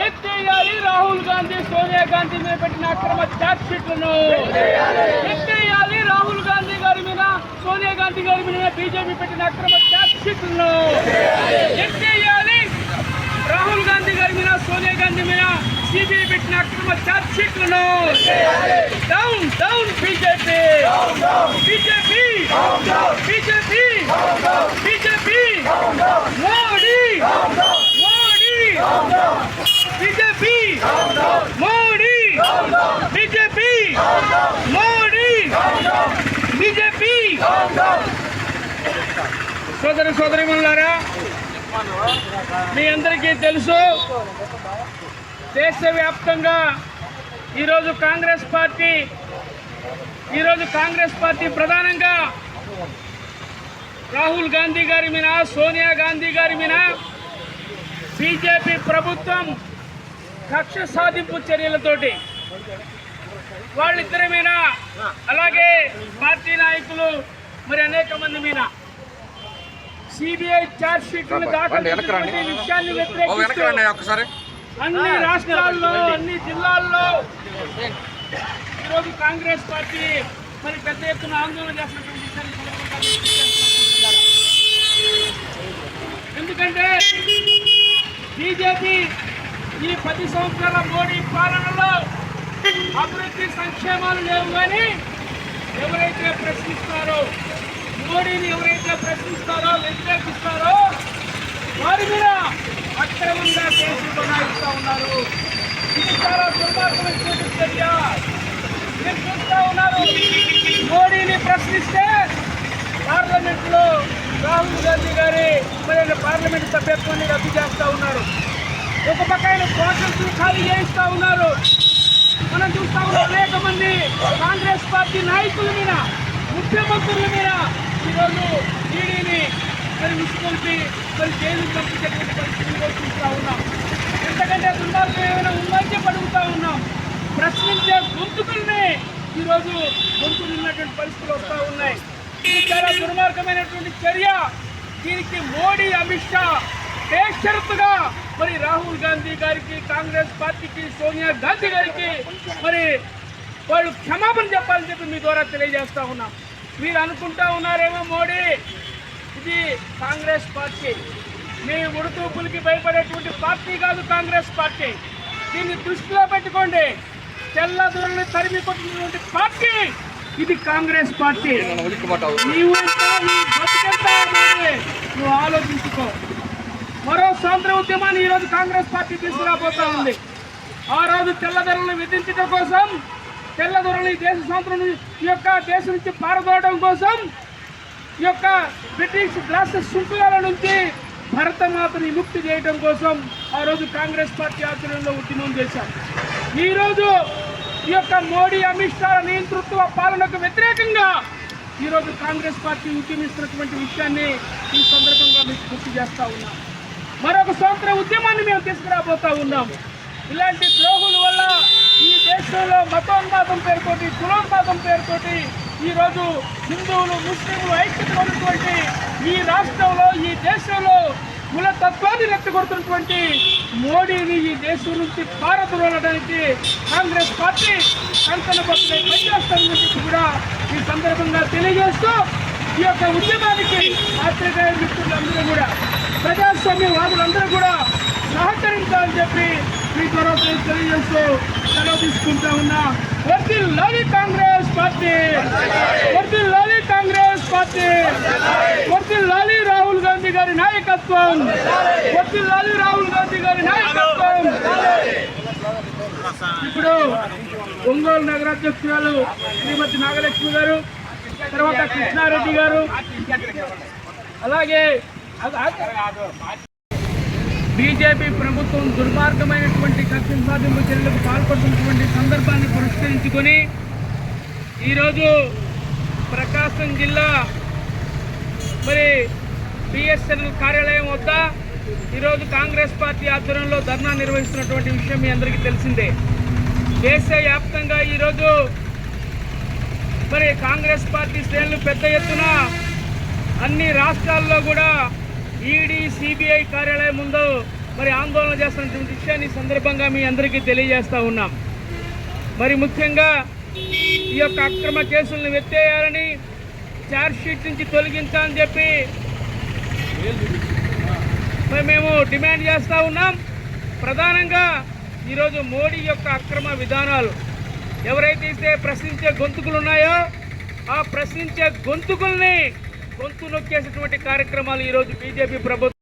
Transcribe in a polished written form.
ఎత్తేయాలి రాహుల్ గాంధీ సోనియా గాంధీ మీద పెట్టిన అక్రమ ఛార్జ్ షీట్లను ఎత్తేయాలి రాహుల్ గాంధీ గారి మీద సోనియా గాంధీ గారి మీద బీజేపీ పెట్టిన అక్రమ ఛార్జ్ షీట్లను ఎత్తేయాలి రాహుల్ గాంధీ గారి మీద సోనియా గాంధీ మీద సిబిఐ పెట్టిన అక్రమ ఛార్జ్ షీట్లను down down BJP BJP BJP BJP Modi Modi BJP Modi BJP Modi BJP సోదర సోదరీమణులారా, మీ అందరికీ తెలుసు దేశవ్యాప్తంగా ఈరోజు కాంగ్రెస్ పార్టీ ప్రధానంగా రాహుల్ గాంధీ గారి మీద సోనియా గాంధీ గారి మీద బీజేపీ ప్రభుత్వం కక్ష సాధింపు చర్యలతోటి వాళ్ళిద్దరి మీద అలాగే పార్టీ నాయకులు మరి అనేక మంది మీద సిబిఐ ఛార్జ్ షీట్లను దాఖలు చేసినటువంటి విషయాన్ని వ్యతిరేకిస్తూ అన్ని రాష్ట్రాల్లో అన్ని జిల్లాల్లో ఈరోజు కాంగ్రెస్ పార్టీ మరి పెద్ద ఎత్తున ఆందోళన చేస్తున్నటువంటి ఎందుకంటే బీజేపీ ఈ 10 సంవత్సరాల మోడీ పాలనలో అభివృద్ధి సంక్షేమాలు లేవు కానీ ఎవరైతే ప్రశ్నిస్తారో మోడీని ఎవరైతే ప్రశ్నిస్తారో వ్యతిరేకిస్తారో వారి మీద అక్రమంగా కేసులు బనాయిస్తూ ఉన్నారు. ఇది చాలా దుర్మార్గమైనటువంటి చర్య. మీరు చూస్తూ ఉన్నారు, మోడీని ప్రశ్నిస్తే పార్లమెంట్లో రాహుల్ గాంధీ గారి మరి పార్లమెంట్ సభ్యత్వాన్ని రద్దు చేస్తూ ఉన్నారు. ఒక పక్క ఆయన కోటలు ఖాళీ చేయిస్తూ ఉన్నారు. మనం చూస్తూ ఉన్నాం అనేక మంది కాంగ్రెస్ పార్టీ నాయకుల మీద ముఖ్యమంత్రుల మీద ఈరోజు ఈడీని మరి విసుకొల్పి మరి జైలు పంపించేటువంటి పరిస్థితుల్లో చూస్తూ ఉన్నాం. ఎందుకంటే దుర్మార్గం ఏమైనా ఉందని చెప్పి అడుగుతూ ఉన్నాం. ప్రశ్నించే గొంతుకుల్ని ఈరోజు గొంతులు ఉన్నటువంటి పరిస్థితులు వస్తూ ఉన్నాయి. ఇది చాలా దుర్మార్గమైనటువంటి చర్య. దీనికి మోడీ అమిత్ షా బేషరతుగా మరి రాహుల్ గాంధీ గారికి కాంగ్రెస్ పార్టీకి సోనియా గాంధీ గారికి మరి వాళ్ళు క్షమాపణ చెప్పాలని చెప్పి మీ ద్వారా తెలియజేస్తా ఉన్నాం. మీరు అనుకుంటా ఉన్నారేమో మోడీ ఇది కాంగ్రెస్ పార్టీ, మీ ఉడుతూపులకి భయపడేటువంటి పార్టీ కాదు కాంగ్రెస్ పార్టీ. దీన్ని దృష్టిలో పెట్టుకోండి. తెల్లదొరని తరిమి కొట్టినటువంటి పార్టీ ఇది కాంగ్రెస్ పార్టీ. నువ్వు ఆలోచించుకో. మరో స్వాతంత్ర ఉద్యమాన్ని ఈరోజు కాంగ్రెస్ పార్టీ తీసుకురాబోతా ఉంది. ఆ రోజు తెల్లదొరలను విధించడం కోసం, తెల్లదొరలు ఈ దేశ స్వాతంత్రం ఈ యొక్క దేశం నుంచి పారదోవడం కోసం, ఈ యొక్క బ్రిటిష్ గ్లాస్ శృంఖలాల నుంచి భరతమాతని ముక్తి చేయడం కోసం ఆ రోజు కాంగ్రెస్ పార్టీ ఆధ్వర్యంలో ఉద్యమం చేశారు. ఈరోజు ఈ యొక్క మోడీ అమిత్ షా నియంతృత్వ పాలనకు వ్యతిరేకంగా ఈరోజు కాంగ్రెస్ పార్టీ ఉద్యమిస్తున్నటువంటి విషయాన్ని ఈ సందర్భంగా మీకు గుర్తు చేస్తూ ఉన్నాం. మరొక స్వాతంత్ర ఉద్యమాన్ని మేము తీసుకురాబోతా ఉన్నాం. ఇలాంటి ద్రోహుల వల్ల ఈ దేశంలో మతోన్మాదం పేరుతోటి, కులోన్మాదం పేరుతోటి ఈరోజు హిందువులు ముస్లింలు ఐక్యత ఉన్నటువంటి ఈ రాష్ట్రంలో ఈ దేశంలో కులతత్వాన్ని రెచ్చగొడుతున్నటువంటి మోడీని ఈ దేశం నుంచి పారదోలడానికి కాంగ్రెస్ పార్టీ కంకణబద్ధమై పనిచేస్తున్న నుంచి కూడా ఈ సందర్భంగా తెలియజేస్తూ ఈ యొక్క ఉద్యమానికి ఆశ్రయ మిత్రులందరూ కూడా ప్రజాస్వామ్యవాదులందరూ కూడా సహకరించాలని చెప్పి మీ ద్వారా తెలియజేస్తూ సెలవు తీసుకుంటా ఉన్నా. వర్ధిల్లాలి కాంగ్రెస్ పార్టీ, వర్ధిల్లాలి కాంగ్రెస్ పార్టీ, వర్ధిల్లాలి రాహుల్ గాంధీ గారి నాయకత్వం, వర్ధిల్లాలి రాహుల్ గాంధీ గారి నాయకత్వం. ఇప్పుడు ఒంగోలు నగరాధ్యక్షురాలు శ్రీమతి నాగలక్ష్మి గారు, తర్వాత కృష్ణారెడ్డి గారు, అలాగే బీజేపీ ప్రభుత్వం దుర్మార్గమైనటువంటి కక్ష సాధింపు చర్యలకు పాల్పడుతున్నటువంటి సందర్భాన్ని పురస్కరించుకొని ఈరోజు ప్రకాశం జిల్లా మరి బిఎస్ఎన్ఎల్ కార్యాలయం వద్ద ఈరోజు కాంగ్రెస్ పార్టీ ఆధ్వర్యంలో ధర్నా నిర్వహిస్తున్నటువంటి విషయం మీ అందరికీ తెలిసిందే. దేశవ్యాప్తంగా ఈరోజు మరి కాంగ్రెస్ పార్టీ శ్రేణులు పెద్ద ఎత్తున అన్ని రాష్ట్రాల్లో కూడా ఈడీ సిబిఐ కార్యాలయం ముందు మరి ఆందోళన చేస్తున్నటువంటి విషయాన్ని ఈ సందర్భంగా మీ అందరికీ తెలియజేస్తూ ఉన్నాం. మరి ముఖ్యంగా ఈ యొక్క అక్రమ కేసులను ఎత్తేయాలని, ఛార్జ్షీట్ నుంచి తొలగించాలని చెప్పి మరి మేము డిమాండ్ చేస్తూ ఉన్నాం. ప్రధానంగా ఈరోజు మోడీ యొక్క అక్రమ విధానాలు ఎవరైతే ప్రశ్నించే గొంతుకులు ఉన్నాయో ఆ ప్రశ్నించే గొంతుకుల్ని గొంతు నొక్కేసేటువంటి కార్యక్రమాలు ఈరోజు బీజేపీ ప్రభుత్వం